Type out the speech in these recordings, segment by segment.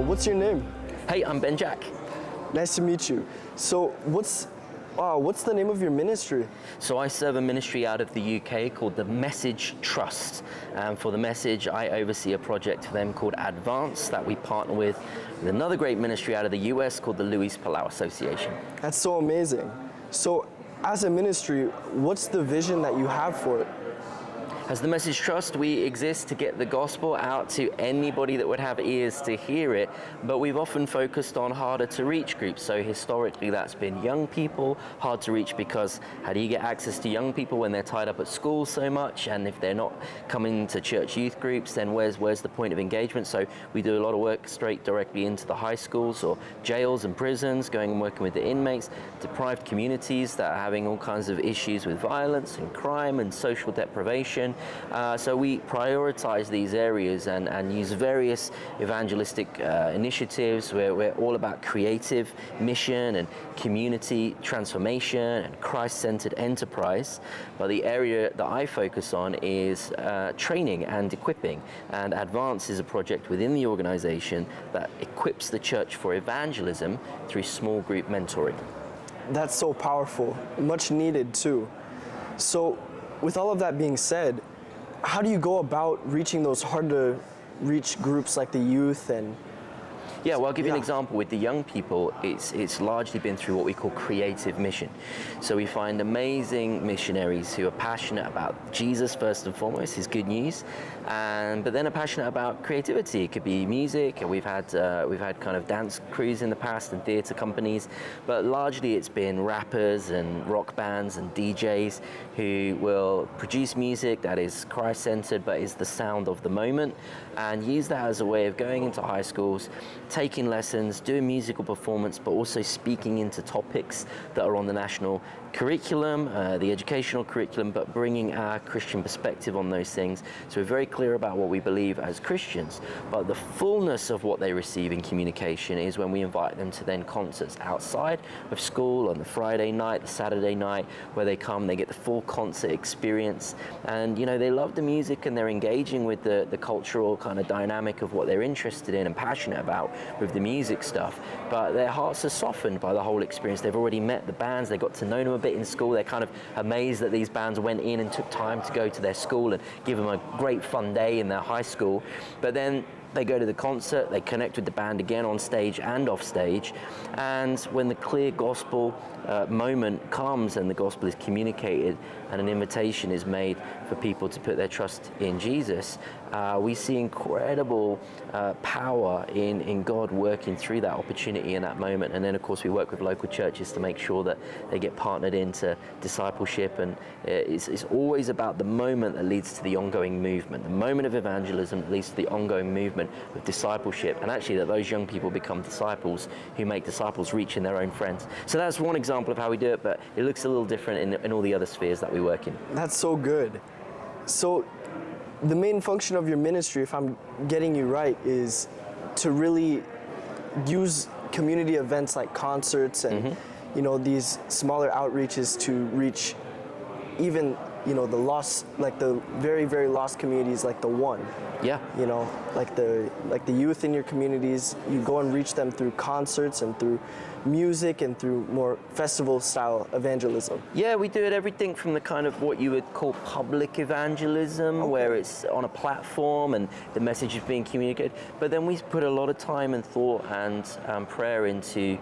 What's your name? Hey, I'm Ben Jack. Nice to meet you. So what's the name of your ministry? So I serve a ministry out of the UK called the Message Trust. For the Message, I oversee a project for them called Advance that we partner with another great ministry out of the US called the Luis Palau Association. That's so amazing. So as a ministry, what's the vision that you have for it? As the Message Trust, we exist to get the gospel out to anybody that would have ears to hear it, but we've often focused on harder to reach groups. So historically that's been young people, hard to reach because how do you get access to young people when they're tied up at school so much, and if they're not coming to church youth groups, then where's the point of engagement? So we do a lot of work straight directly into the high schools or jails and prisons, going and working with the inmates, deprived communities that are having all kinds of issues with violence and crime and social deprivation. So we prioritize these areas and use various evangelistic initiatives where we're all about creative mission and community transformation and Christ-centered enterprise. But the area that I focus on is training and equipping. And Advance is a project within the organization that equips the church for evangelism through small group mentoring. That's so powerful, much needed too. So with all of that being said, how do you go about reaching those hard to reach groups like the youth and Yeah, well, I'll give you an example. With the young people, it's largely been through what we call creative mission. So we find amazing missionaries who are passionate about Jesus first and foremost, his good news, but then are passionate about creativity. It could be music, and we've had kind of dance crews in the past and theatre companies, but largely it's been rappers and rock bands and DJs who will produce music that is Christ-centered but is the sound of the moment, and use that as a way of going into high schools, taking lessons, doing musical performance, but also speaking into topics that are on the national curriculum, the educational curriculum, but bringing our Christian perspective on those things. So we're very clear about what we believe as Christians, but the fullness of what they receive in communication is when we invite them to then concerts outside of school on the Friday night, the Saturday night, where they come, they get the full concert experience, and they love the music and they're engaging with the cultural kind of dynamic of what they're interested in and passionate about with the music stuff, but their hearts are softened by the whole experience. They've already met the bands, they got to know them a bit in school, they're kind of amazed that these bands went in and took time to go to their school and give them a great fun day in their high school, but then they go to the concert, they connect with the band again on stage and off stage, and when the clear gospel moment comes and the gospel is communicated and an invitation is made for people to put their trust in Jesus, we see incredible power in God working through that opportunity in that moment. And then of course we work with local churches to make sure that they get partnered into discipleship, and it's always about the moment that leads to the ongoing movement, the moment of evangelism that leads to the ongoing movement of discipleship, and actually that those young people become disciples who make disciples reaching their own friends. So that's one example of how we do it, but it looks a little different in all the other spheres that we work in. That's so good. So the main function of your ministry, if I'm getting you right, is to really use community events like concerts and these smaller outreaches to reach even the lost, like the very, very lost communities, like the one. Yeah. Like the youth in your communities, you go and reach them through concerts and through music and through more festival style evangelism. Yeah, we do it everything from the kind of what you would call public evangelism, where it's on a platform and the message is being communicated, but then we put a lot of time and thought and prayer into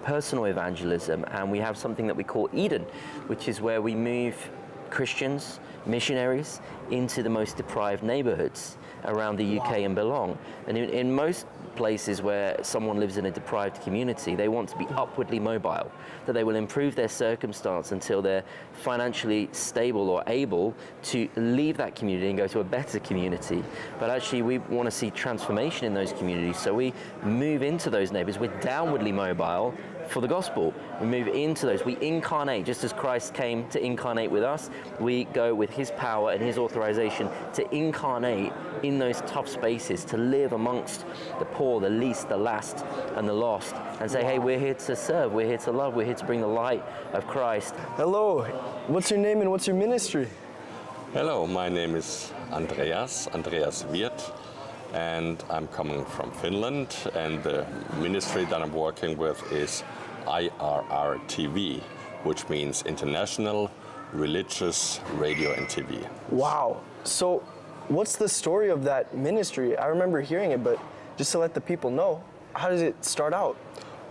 personal evangelism, and we have something that we call Eden, which is where we move Christians, missionaries, into the most deprived neighborhoods around the UK and belong. And in most places where someone lives in a deprived community, they want to be upwardly mobile, that they will improve their circumstance until they're financially stable or able to leave that community and go to a better community. But actually we want to see transformation in those communities, so we move into those neighborhoods. We're downwardly mobile for the gospel. We move into those. We incarnate, just as Christ came to incarnate with us. We go with his power and his authorization to incarnate in those tough spaces, to live amongst the poor, the least, the last, and the lost, and say, hey, we're here to serve, we're here to love, we're here to bring the light of Christ. Hello, what's your name and what's your ministry? Hello, my name is Andreas Wirth. and I'm coming from Finland, and the ministry that I'm working with is IRR-TV, which means International Religious Radio and TV. Wow. So what's the story of that ministry? I remember hearing it, but just to let the people know, how does it start out?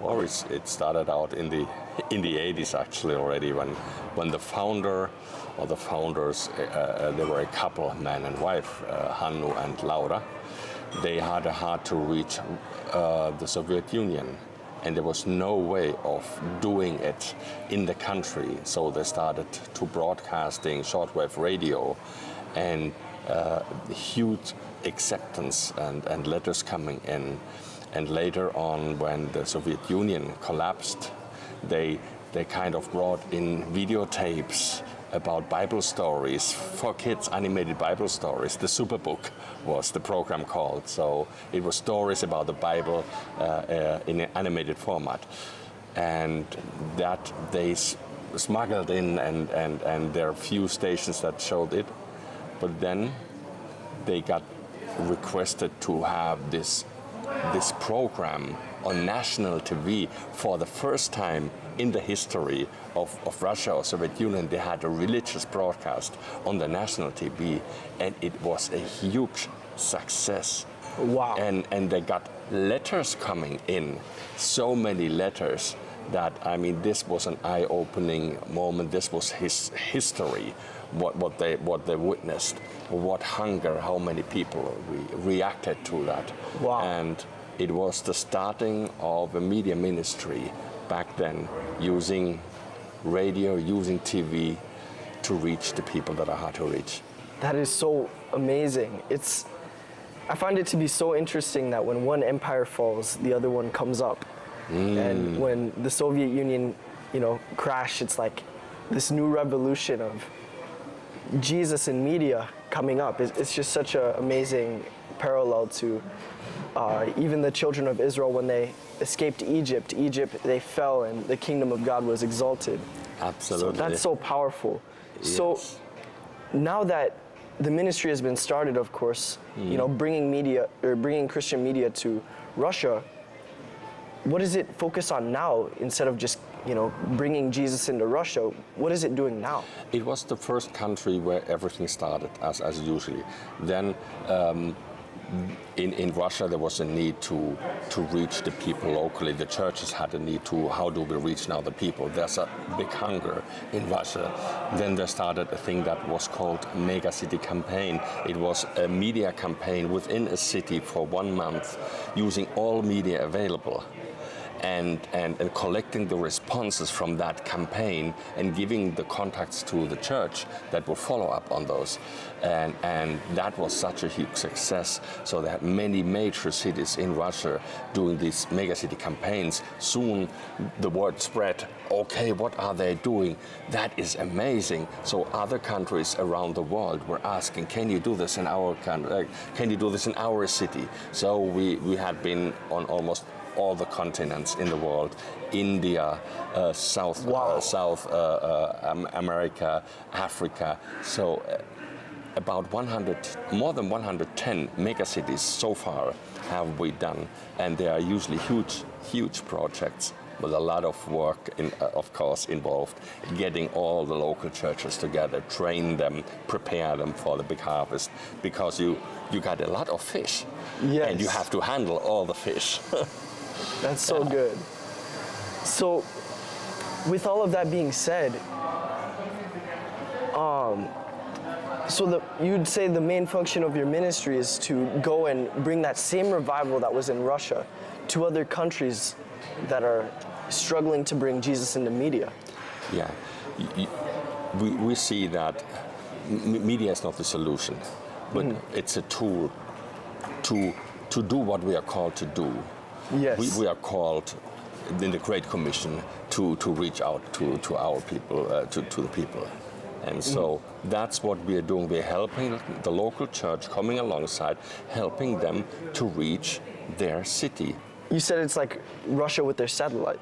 Well, it started out in the 80s actually already, when the founder or the founders, they were a couple, man and wife, Hannu and Laura. They had a heart to reach the Soviet Union, and there was no way of doing it in the country. So they started to broadcasting shortwave radio, and huge acceptance and letters coming in. And later on, when the Soviet Union collapsed, they kind of brought in videotapes about Bible stories for kids, animated Bible stories. The Superbook was the program called. So it was stories about the Bible in an animated format. And that they smuggled in, and there are few stations that showed it. But then they got requested to have this program on national TV for the first time in the history of Russia or Soviet Union. They had a religious broadcast on the national TV, and it was a huge success. Wow. And they got letters coming in, so many letters that, I mean, this was an eye-opening moment. This was history, what they witnessed, what hunger, how many people reacted to that. Wow. And it was the starting of a media ministry back then, using radio, using TV to reach the people that are hard to reach. That is so amazing. I find it to be so interesting that when one empire falls, the other one comes up. And when the Soviet Union, crashed, it's like this new revolution of Jesus in media coming up. It's just such an amazing parallel to even the children of Israel when they escaped Egypt. They fell and the kingdom of God was exalted. Absolutely. So that's so powerful. Yes. So now that the ministry has been started, of course, bringing Christian media to Russia, what does it focus on now instead of just bringing Jesus into Russia? What is it doing now? It was the first country where everything started as usually. Then in Russia there was a need to reach the people locally. The churches had a need to, how do we reach now the people? There's a big hunger in Russia. Then there started a thing that was called Mega City Campaign. It was a media campaign within a city for 1 month, using all media available. And collecting the responses from that campaign and giving the contacts to the church that will follow up on those. And that was such a huge success. So there are many major cities in Russia doing these mega city campaigns. Soon the word spread, okay, what are they doing? That is amazing. So other countries around the world were asking, can you do this in our country? Can you do this in our city? So we had been on almost all the continents in the world, India, South America, Africa. So about more than 110 megacities so far have we done, and they are usually huge projects with a lot of work, of course, involved, getting all the local churches together, train them, prepare them for the big harvest, because you got a lot of fish, yes, and you have to handle all the fish. That's so good. So, with all of that being said, you'd say the main function of your ministry is to go and bring that same revival that was in Russia to other countries that are struggling to bring Jesus into media. Yeah, we see that media is not the solution, but it's a tool to do what we are called to do. Yes. We are called in the Great Commission to reach out to our people, to the people. And so that's what we are doing. We're helping the local church, coming alongside, helping them to reach their city. You said it's like Russia with their satellite.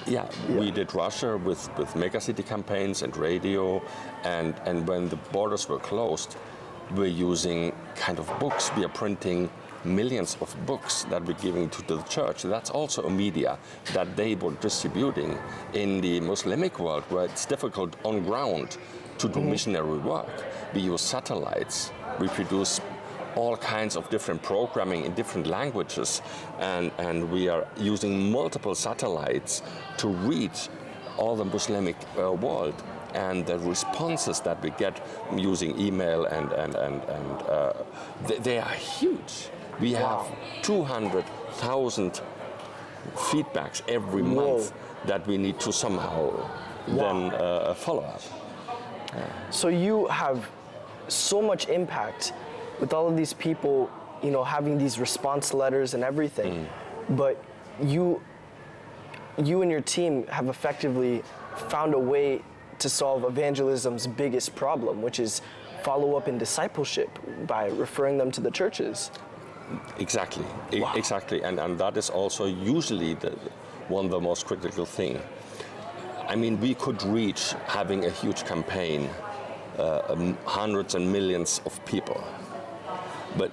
Yeah, we did Russia with megacity campaigns and radio, and when the borders were closed, we're using kind of books. We are printing millions of books that we're giving to the church. That's also a media that they were distributing in the Muslimic world, where it's difficult on ground to do missionary work. We use satellites. We produce all kinds of different programming in different languages, and we are using multiple satellites to reach all the Muslimic world. And the responses that we get using email they are huge. We have 200,000 feedbacks every month that we need to somehow then follow up. So you have so much impact with all of these people, you know, having these response letters and everything, but you and your team have effectively found a way to solve evangelism's biggest problem, which is follow-up in discipleship by referring them to the churches. Exactly, Wow. exactly, and that is also usually one of the most critical thing. I mean, we could reach having a huge campaign, hundreds and millions of people, but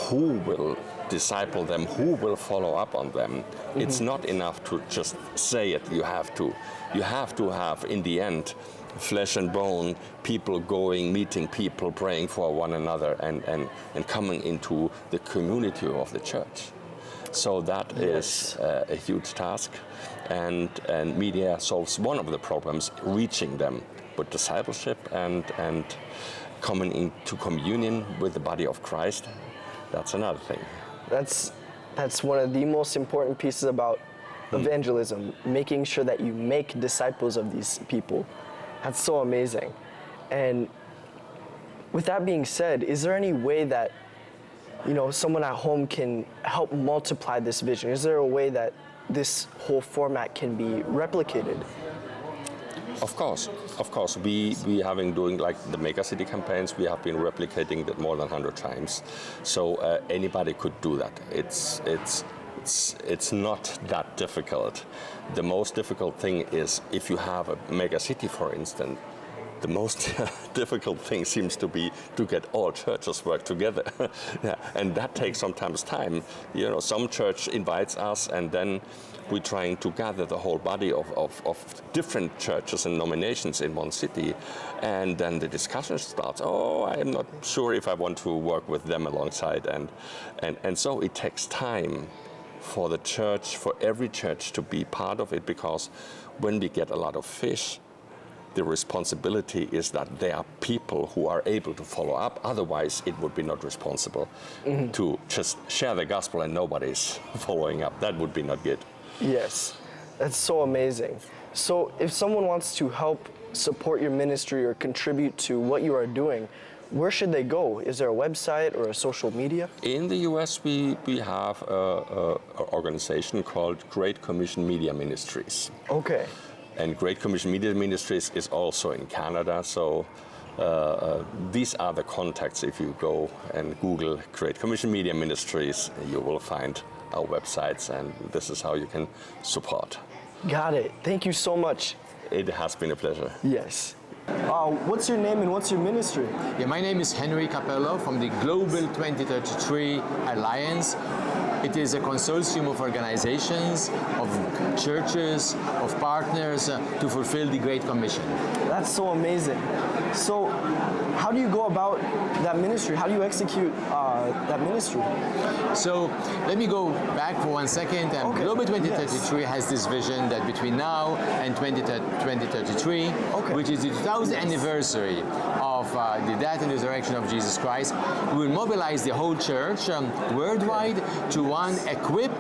who will disciple them? Who will follow up on them? It's not enough to just say it. You have to have in the end flesh and bone, people going, meeting people, praying for one another, and coming into the community of the church. So that is a huge task, and media solves one of the problems, reaching them. But discipleship and coming into communion with the body of Christ, that's another thing. That's one of the most important pieces about evangelism, making sure that you make disciples of these people. That's so amazing. And with that being said, is there any way that, you know, someone at home can help multiply this vision? Is there a way that this whole format can be replicated? Of course. We having doing like the mega city campaigns, we have been replicating that more than 100 times. So anybody could do that. It's not that difficult. The most difficult thing is if you have a mega city, for instance. The most difficult thing seems to be to get all churches work together. Yeah, and that takes sometimes time. You know, some church invites us, and then we're trying to gather the whole body of different churches and nominations in one city, and then the discussion starts. Oh, I'm not sure if I want to work with them alongside, and so it takes time for the church, for every church to be part of it, because when we get a lot of fish, the responsibility is that there are people who are able to follow up. Otherwise, it would be not responsible to just share the gospel and nobody's following up. That would be not good. Yes, that's so amazing. So if someone wants to help support your ministry or contribute to what you are doing, where should they go? Is there a website or a social media? In the US, we have an organization called Great Commission Media Ministries. Okay. And Great Commission Media Ministries is also in Canada, so these are the contacts. If you go and Google Great Commission Media Ministries, you will find our websites, and this is how you can support. Got it. Thank you so much. It has been a pleasure. Yes. What's your name and what's your ministry? Yeah, my name is Henry Capello from the Global 2033 Alliance. It is a consortium of organizations, of churches, of partners to fulfill the Great Commission. That's so amazing. So how do you go about that ministry? How do you execute that ministry? So let me go back for 1 second. Okay. Global 2033 has this vision that between now and 2033, which is the 2000th anniversary of the death and resurrection of Jesus Christ, we will mobilize the whole church worldwide to equip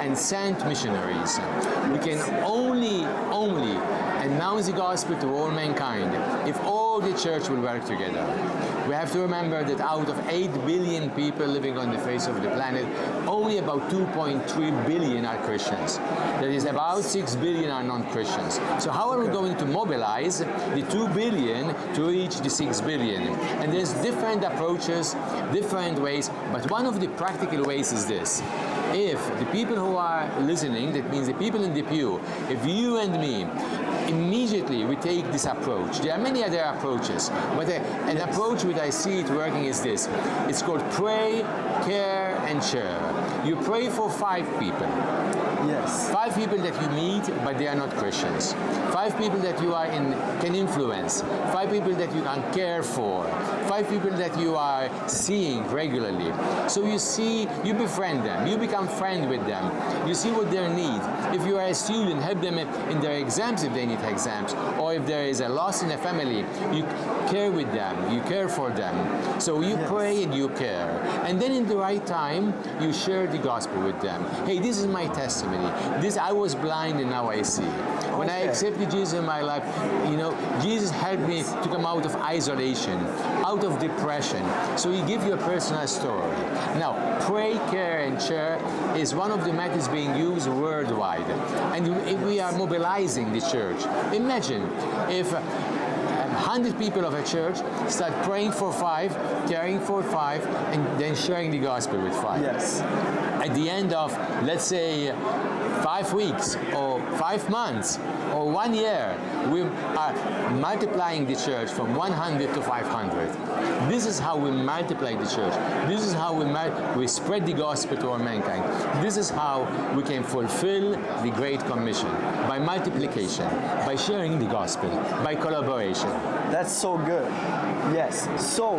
and send missionaries. We can only announce the gospel to all mankind if all the church will work together. We have to remember that out of 8 billion people living on the face of the planet, only about 2.3 billion are Christians. That is, about 6 billion are non-Christians. So how are we going to mobilize the 2 billion to reach the 6 billion? And there's different approaches, different ways, but one of the practical ways is this. If the people who are listening, that means the people in the pew, if you and me, immediately we take this approach. There are many other approaches, but an approach which I see it working is this. It's called pray, care, and share. You pray for 5 people. Yes. 5 people that you meet, but they are not Christians. 5 people that you can influence. 5 people that you can care for. 5 people that you are seeing regularly. So you befriend them. You become friend with them. You see what their need. If you are a student, help them in their exams if they need exams. Or if there is a loss in a family, you care with them. You care for them. So you pray and you care. And then in the right time, you share the gospel with them. Hey, this is my testimony. I was blind and now I see. When I accepted Jesus in my life, Jesus helped me to come out of isolation, out of depression. So he gives you a personal story. Now, pray, care, and share is one of the methods being used worldwide. And we are mobilizing the church. Imagine if 100 people of a church start praying for 5, caring for 5, and then sharing the gospel with 5. Yes. At the end of, let's say, 5 weeks or 5 months or 1 year, we are multiplying the church from 100 to 500. This is how we multiply the church. This is how we spread the gospel to all mankind. This is how we can fulfill the Great Commission, by multiplication, by sharing the gospel, by collaboration. That's so good. Yes. So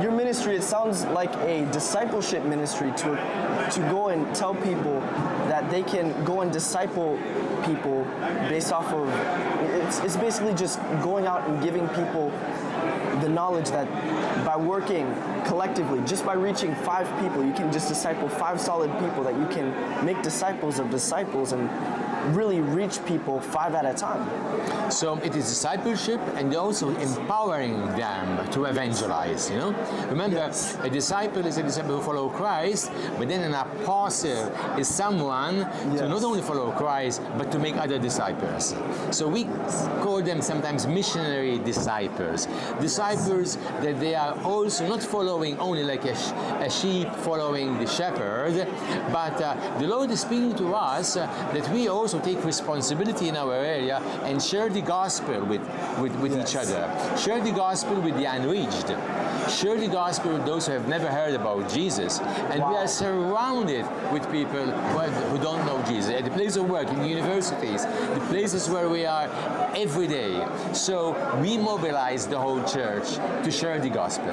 your ministry, it sounds like a discipleship ministry to go and tell people that they can go and disciple people based off of, it's basically just going out and giving people the knowledge that by working collectively, just by reaching 5 people, you can just disciple 5 solid people, that you can make disciples of disciples and really reach people 5 at a time. So it is discipleship and also empowering them to evangelize, Remember, a disciple is a disciple who follows Christ, but then an apostle is someone to not only follow Christ, but to make other disciples. So we call them sometimes missionary disciples. Disciples that they are also not following only like a sheep following the shepherd, but the Lord is speaking to us that we also take responsibility in our area and share the gospel with each other. Share the gospel with the unreached. Share the gospel with those who have never heard about Jesus. And we are surrounded with people who don't know Jesus. At the place of work, in the universities, the places where we are every day. So we mobilize the whole church to share the gospel.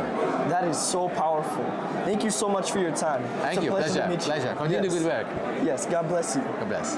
That is so powerful. Thank you so much for your time. Thank you. Pleasure. Pleasure. Continue the good work. Yes. God bless you. God bless.